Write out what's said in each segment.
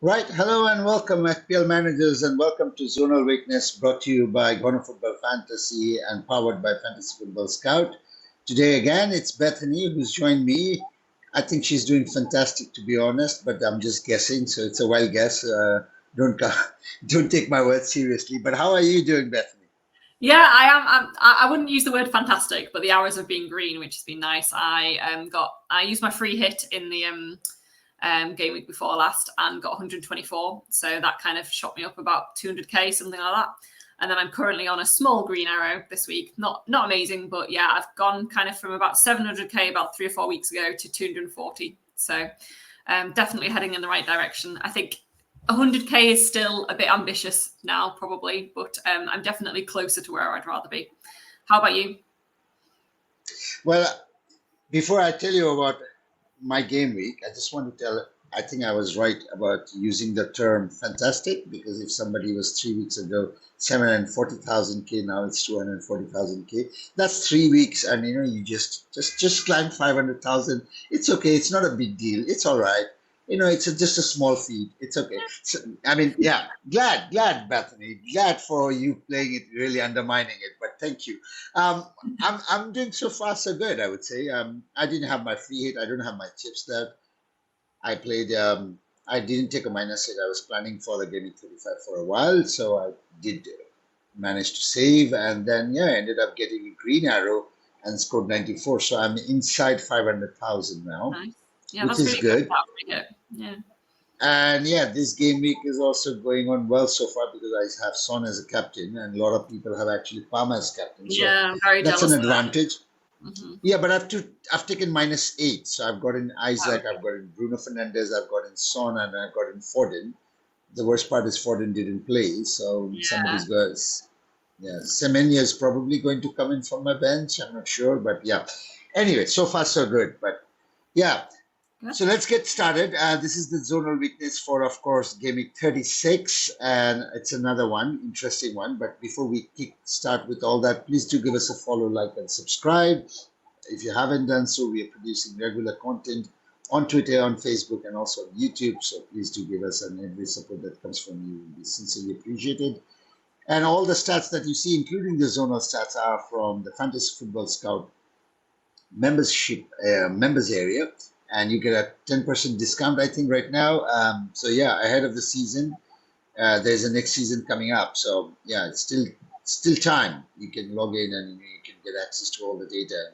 Right. Hello and welcome, FPL managers, and welcome to Zonal Weakness, brought to you by Gona Football Fantasy and powered by Fantasy Football Scout. Today, again, it's Bethany who's joined me. I think she's doing fantastic, to be honest, but I'm just guessing, so it's a wild guess. Don't don't take my words seriously. But how are you doing, Bethany? Yeah, I am. I wouldn't use the word fantastic, but the hours have been green, which has been nice. I used my free hit in the game week before last and got 124, so that kind of shot me up about 200k, something like that. And then I'm currently on a small green arrow this week. Not amazing, but yeah, I've gone kind of from about 700k about 3 or 4 weeks ago to 240. So definitely heading in the right direction. I think 100k is still a bit ambitious now, probably, but I'm definitely closer to where I'd rather be. How about you? Well, before I tell you about my game week, I just want to tell, I think I was right about using the term fantastic because if somebody was 3 weeks ago 740,000K, now it's 240,000K. That's 3 weeks, and you just climb 500,000. It's okay. It's not a big deal. It's all right. It's just a small feat. It's okay. So, I mean, yeah, glad, Bethany, glad for you playing it, really undermining it. But thank you. Um, I'm doing so far so good, I would say. I didn't have my free hit. I don't have my chips there. I played. I didn't take a minus hit. I was planning for the gaming 35 for a while, so I did manage to save, and then yeah, I ended up getting a green arrow and scored 94. So I'm inside 500,000 now, Nice. Yeah, which that's is really good. good. Yeah. And yeah, this game week is also going on well so far because I have Son as a captain, and a lot of people have actually Palmer as captain. So Yeah, I'm very that's an jealous of advantage. that. Yeah, but I've taken -8. So I've got in Oh, Isaac, I've got in Bruno Fernandez, I've got in Son, and I've got in Foden. The worst part is Foden didn't play, so yeah. somebody's got. Yeah, Semenya is probably going to come in from my bench. I'm not sure, but yeah. Anyway, so far so good. But yeah, Good. so let's get started. This is the zonal weakness for, of course, gaming 36, and it's another one, interesting one. But before we start with all that, please do give us a follow, like, and subscribe. If you haven't done so, we are producing regular content on Twitter, on Facebook, and also on YouTube. So please do give us, and every support that comes from you will be sincerely appreciated. And all the stats that you see, including the zonal stats, are from the Fantasy Football Scout membership members area, and you get a 10% discount, I think, right now. So yeah, ahead of the season, there's a next season coming up. So yeah, it's still time. You can log in and you can get access to all the data.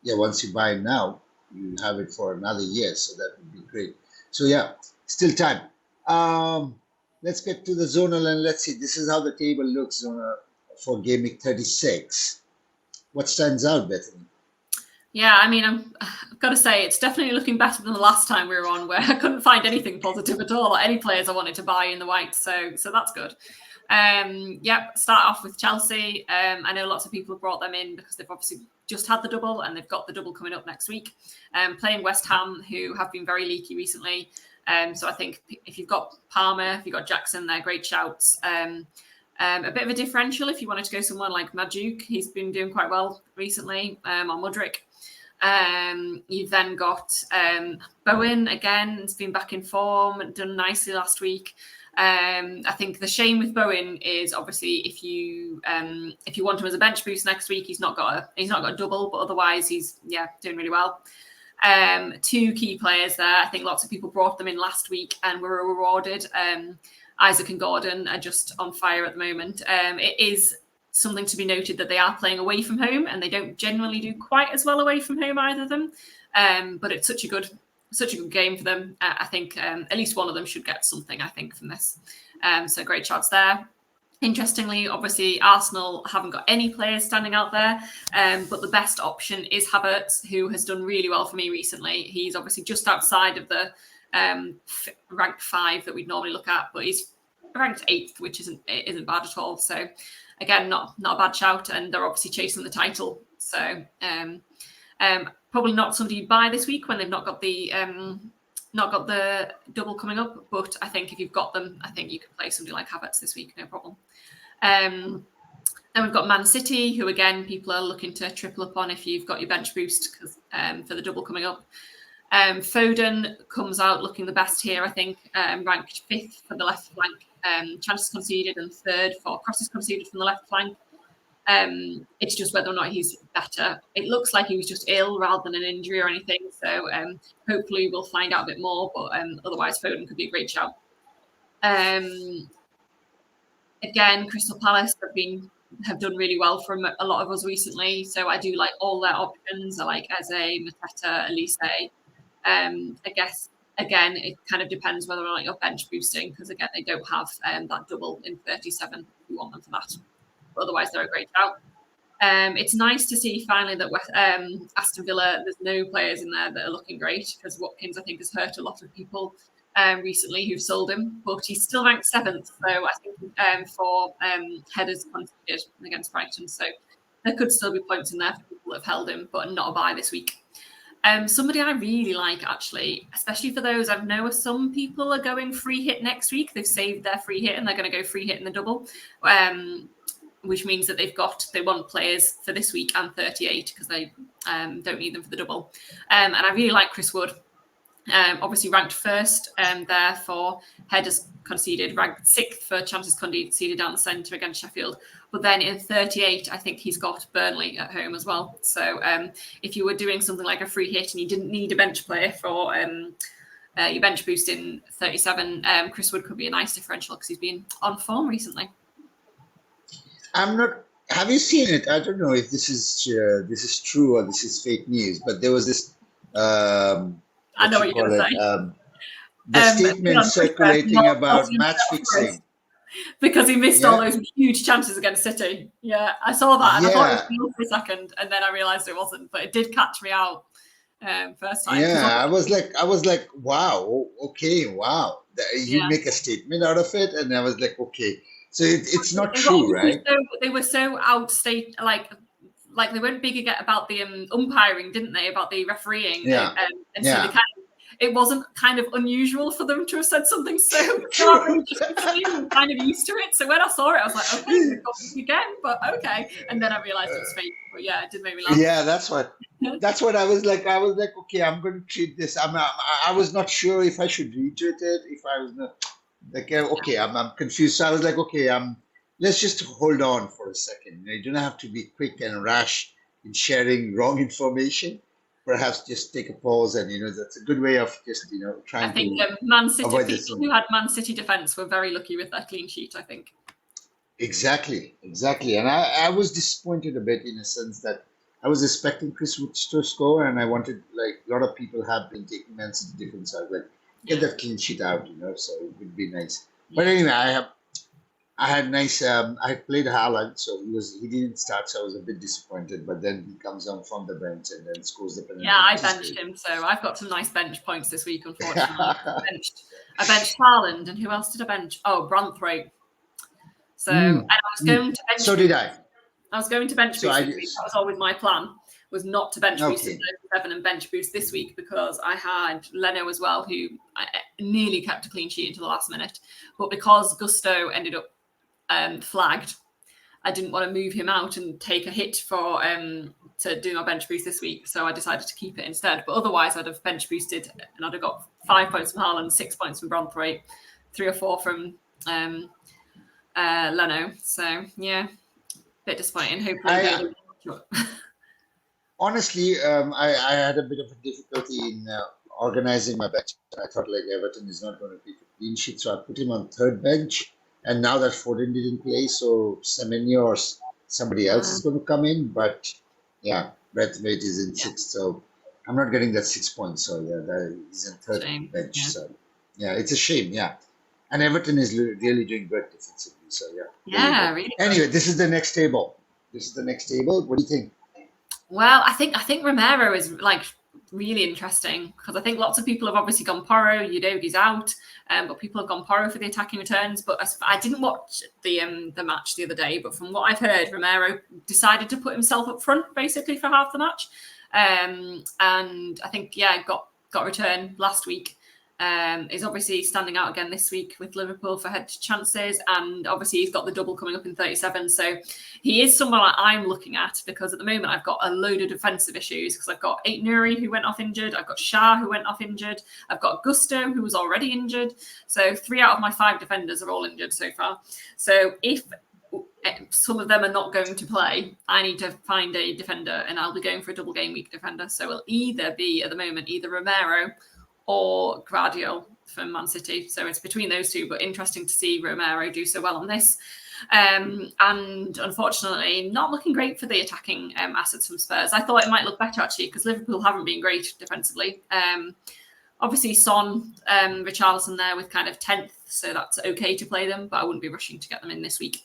Yeah, once you buy now, you have it for another year. So that would be great. So yeah, still time. Um, let's get to the zonal and let's see. This is how the table looks for Gaming 36. What stands out, Bethany? Yeah, I mean, I've got to say, it's definitely looking better than the last time we were on, where I couldn't find anything positive at all, or any players I wanted to buy in the white. So that's good. Yep, start off with Chelsea. I know lots of people have brought them in because they've obviously just had the double and they've got the double coming up next week. Playing West Ham, who have been very leaky recently. So I think if you've got Palmer, if you've got Jackson, they're great shouts. A bit of a differential if you wanted to go someone like 𝐙𝐸. He's been doing quite well recently on Mudryk. You've then got Bowen again. Has been back in form, done nicely last week. I think the shame with Bowen is obviously if you want him as a bench boost next week, he's not got a double, but otherwise he's doing really well. Two key players there. I think lots of people brought them in last week and were rewarded. Isaac and Gordon are just on fire at the moment. It is something to be noted that they are playing away from home and they don't generally do quite as well away from home, either of them. But it's such a good game for them. I think at least one of them should get something, I think, from this. So great shots there. Interestingly, obviously, Arsenal haven't got any players standing out there, but the best option is Havertz, who has done really well for me recently. He's obviously just outside of the ranked 5 that we'd normally look at, but he's ranked 8th, which isn't bad at all. So again, not a bad shout, and they're obviously chasing the title. So probably not somebody you'd buy this week when they've not got the double coming up. But I think if you've got them, I think you can play somebody like Havertz this week, no problem. Then we've got Man City, who again people are looking to triple up on if you've got your bench boost for the double coming up. Foden comes out looking the best here, I think, ranked 5th for the left flank. Chances conceded and 3rd for crosses conceded from the left flank. It's just whether or not he's better. It looks like he was just ill rather than an injury or anything. So hopefully we'll find out a bit more. But otherwise, Foden could be a great shout. Again, Crystal Palace have done really well for a lot of us recently. So I do like all their options. I like 𝐙𝐨𝐬𝐬, Mateta, 𝐿𝐸. I guess, again, it kind of depends whether or not you're bench boosting, because, again, they don't have that double in 37 if you want them for that. But otherwise, they're a great shout. It's nice to see finally that Aston Villa, there's no players in there that are looking great, because Watkins, I think, has hurt a lot of people recently who've sold him, but he's still ranked 7th. So I think for headers conceded against Brighton. So there could still be points in there for people that have held him, but not a buy this week. Somebody I really like, actually, especially for those, I know some people are going free hit next week. They've saved their free hit and they're going to go free hit in the double, which means that they want players for this week and 38 because they don't need them for the double. And I really like Chris Wood. Obviously ranked 1st there for headers conceded, ranked 6th for chances conceded down the centre against Sheffield. But then in 38, I think he's got Burnley at home as well. So if you were doing something like a free hit and you didn't need a bench player for your bench boost in 37, Chris Wood could be a nice differential because he's been on form recently. Have you seen it? I don't know if this is true or this is fake news, but there was this. I know what you're going to say. The statement circulating about match fixing. Because he missed all those huge chances against City. Yeah, I saw that. And I thought it was real for a second, and then I realised it wasn't. But it did catch me out first time. Yeah, I was like, wow, okay, wow. You make a statement out of it, and I was like, okay. So it's not true, right? They were so outstate, like they went big about the umpiring, didn't they? About the refereeing. Yeah. And so they it wasn't kind of unusual for them to have said something so outrageous. I'm kind of used to it. So when I saw it, I was like, okay, we've got this again, but okay. And then I realised it was fake. But yeah, it did make me laugh. Yeah, that's what I was like. I was like, okay, I'm going to treat this. I was not sure if I should retweet it. If I was not like, okay, I'm confused. So I was like, okay, let's just hold on for a second. You don't have to be quick and rash in sharing wrong information. Perhaps just take a pause, and that's a good way of just trying. I think Man City people who had Man City defence were very lucky with their clean sheet. I think. Exactly, and I was disappointed a bit in a sense that I was expecting Chris Wood to score, and I wanted, like a lot of people have been taking Man City defence. I was like, get that clean sheet out, so it would be nice. But anyway, I had played Haaland, so he didn't start, so I was a bit disappointed. But then he comes on from the bench and then scores the penalty. Yeah, I benched him, so I've got some nice bench points this week. Unfortunately, I benched Haaland, and who else did I bench? Oh, Branthwaite. So and I was going to bench. So did I. I was going to bench boost this week. That was always my plan. Was not to bench boost in 37 and bench boost this week because I had Leno as well, who I nearly kept a clean sheet until the last minute, but because Gusto ended up flagged, I didn't want to move him out and take a hit for to do my bench boost this week, so I decided to keep it instead. But otherwise, I'd have bench boosted and I'd have got 5 points from Haaland, 6 points from Branthwaite, 3 or 4 from Leno. So yeah, a bit disappointing. Hopefully, honestly, I had a bit of a difficulty in organizing my bench. I thought like Everton is not going to keep a clean sheet, so I put him on 3rd bench. And now that Foden didn't play, so Semenyo or somebody else is going to come in. But yeah, Braithwaite is in 6th, so I'm not getting that 6 points. So yeah, he's in 3rd bench. Yeah. So yeah, it's a shame. Yeah, and Everton is really doing good defensively. So yeah. Yeah, really. Anyway, this is the next table. What do you think? Well, I think Romero is like really interesting because I think lots of people have obviously gone Porro. Udogie's out, but people have gone Porro for the attacking returns. But I didn't watch the match the other day, but from what I've heard, Romero decided to put himself up front basically for half the match, and I think got a return last week. is obviously standing out again this week with Liverpool for head chances, and obviously he's got the double coming up in 37. So he is someone I'm looking at, because at the moment I've got a load of defensive issues, because I've got Ait-Nouri who went off injured, I've got Shah who went off injured, I've got Gusto who was already injured. So 3 out of my 5 defenders are all injured so far. So if some of them are not going to play, I need to find a defender, and I'll be going for a double game week defender. So it'll either be, at the moment, either Romero or Gvardiol from Man City. So it's between those two, but interesting to see Romero do so well on this. And unfortunately, not looking great for the attacking assets from Spurs. I thought it might look better, actually, because Liverpool haven't been great defensively. Obviously, Son, Richarlison there with kind of 10th, so that's okay to play them, but I wouldn't be rushing to get them in this week.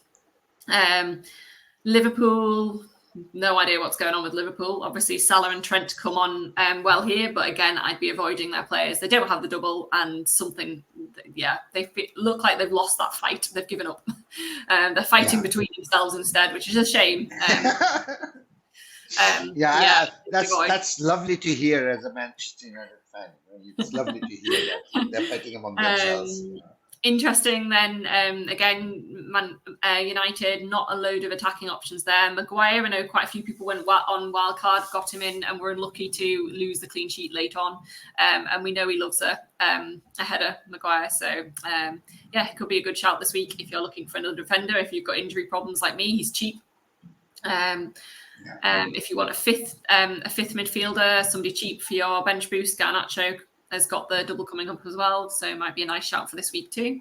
Liverpool, no idea what's going on with Liverpool. Obviously, Salah and Trent come on well here, but again, I'd be avoiding their players. They don't have the double, and they look like they've lost that fight. They've given up. They're fighting between themselves instead, which is a shame. That's lovely to hear as a Manchester United fan. It's lovely to hear that they're fighting among themselves. Interesting then, again, United, not a load of attacking options there. Maguire, I know quite a few people went on wildcard, got him in, and were unlucky to lose the clean sheet late on. And we know he loves a header, Maguire. So, it could be a good shout this week if you're looking for another defender. If you've got injury problems like me, he's cheap. If you want a fifth midfielder, somebody cheap for your bench boost, Garnacho has got the double coming up as well, so it might be a nice shout for this week too.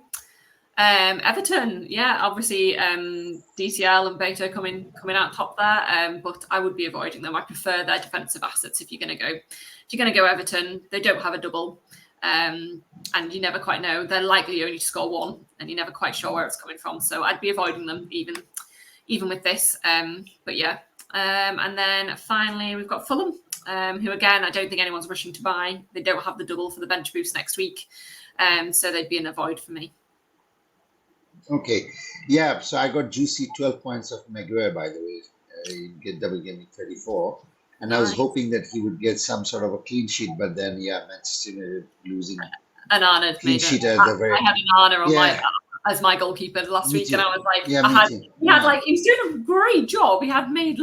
Everton, obviously DCL and Beto coming out top there, but I would be avoiding them. I prefer their defensive assets if you're going to go Everton. They don't have a double, and you never quite know. They're likely only to score 1, and you're never quite sure where it's coming from. So I'd be avoiding them even with this. And then finally we've got Fulham. Who again, I don't think anyone's rushing to buy. They don't have the double for the bench boost next week, so they'd be an avoid for me. Okay, so I got juicy 12 points of Maguire, by the way. He get double game week 34, and I was hoping that he would get some sort of a clean sheet, but then Manchester United losing an honoured clean sheet. I had an honour on as my goalkeeper last week, and I was like, he was doing a great job. He had made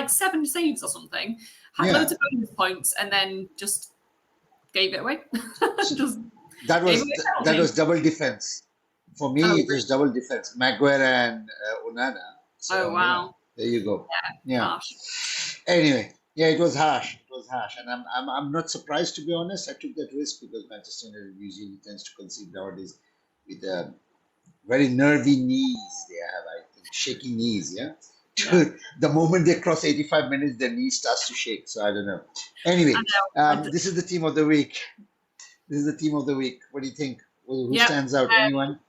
7 saves or something. Had loads of bonus points, and then just gave it away. That was double defense. For me, it was double defense. Maguire and Onana. So, wow. There you go. Harsh. Anyway, it was harsh. And I'm not surprised, to be honest. I took that risk because Manchester United usually tends to concede nowadays with very nervy knees. They have, I think, shaky knees. The moment they cross 85 minutes, their knee starts to shake. So I don't know. Anyway, this is the team of the week. What do you think? Who stands out? Anyone?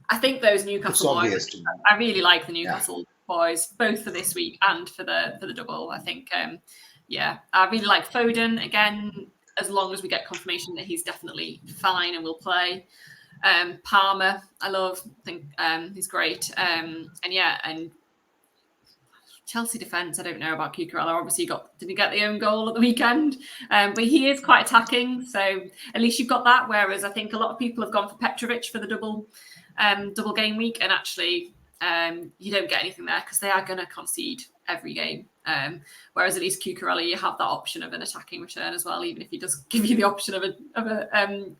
I think those Newcastle boys. I really like the Newcastle boys, both for this week and for the double. I think, I really like Foden again. As long as we get confirmation that he's definitely fine and will play. Palmer, I love. I think he's great. And Chelsea defence, I don't know about Cucurella. Obviously, did he get the own goal at the weekend? But he is quite attacking, so at least you've got that. Whereas I think a lot of people have gone for Petrovic for the double game week, and actually you don't get anything there because they are going to concede every game. Whereas at least Cucurella, you have that option of an attacking return as well, even if he does give you the option of a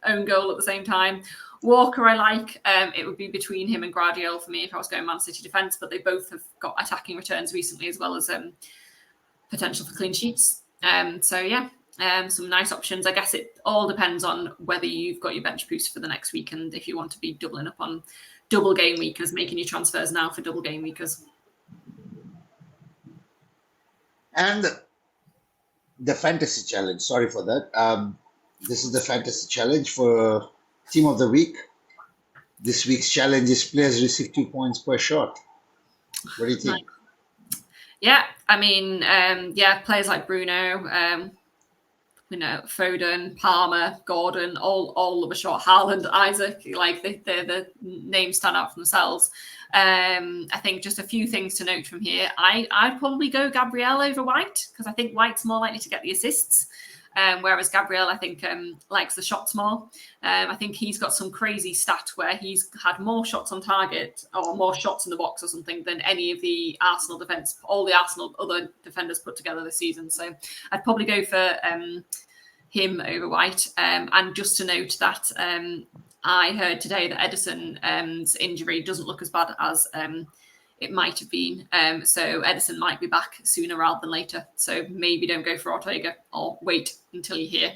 own goal at the same time. Walker, I like. It would be between him and Gvardiol for me if I was going Man City defence, but they both have got attacking returns recently as well as potential for clean sheets. Some nice options. I guess it all depends on whether you've got your bench boost for the next week and if you want to be doubling up on double game weekers, making your transfers now for double game weekers. And the fantasy challenge. Sorry for that. This is the fantasy challenge for team of the week. This week's challenge is players receive 2 points per shot. What do you think? Yeah, I mean, players like Bruno, Foden, Palmer, Gordon, all of a shot. Haaland, Isaac, the names stand out for themselves. I think just a few things to note from here. I'd probably go Gabriel over White because I think White's more likely to get the assists. whereas Gabriel, I think, likes the shots more. I think he's got some crazy stat where he's had more shots on target or more shots in the box or something than any of the Arsenal defence, all the Arsenal other defenders put together this season. So I'd probably go for him over White. And just to note that I heard today that Ederson's injury doesn't look as bad as it might have been. So Ederson might be back sooner rather than later. So maybe don't go for Ortega or wait until you hear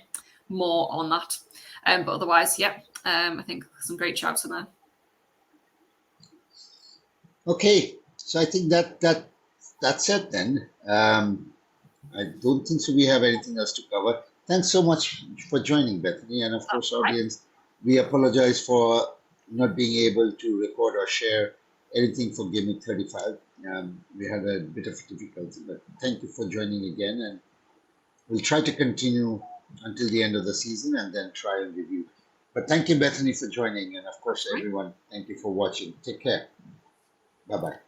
more on that. But otherwise, yeah, I think some great shouts in there. Okay, so I think that's it then. I don't think so we have anything else to cover. Thanks so much for joining, Bethany. And of course, audience, we apologize for not being able to record or share anything for Gaming 35. We had a bit of difficulty, but thank you for joining again. And we'll try to continue until the end of the season and then try and review. But thank you, Bethany, for joining. And of course, everyone, thank you for watching. Take care. Bye-bye.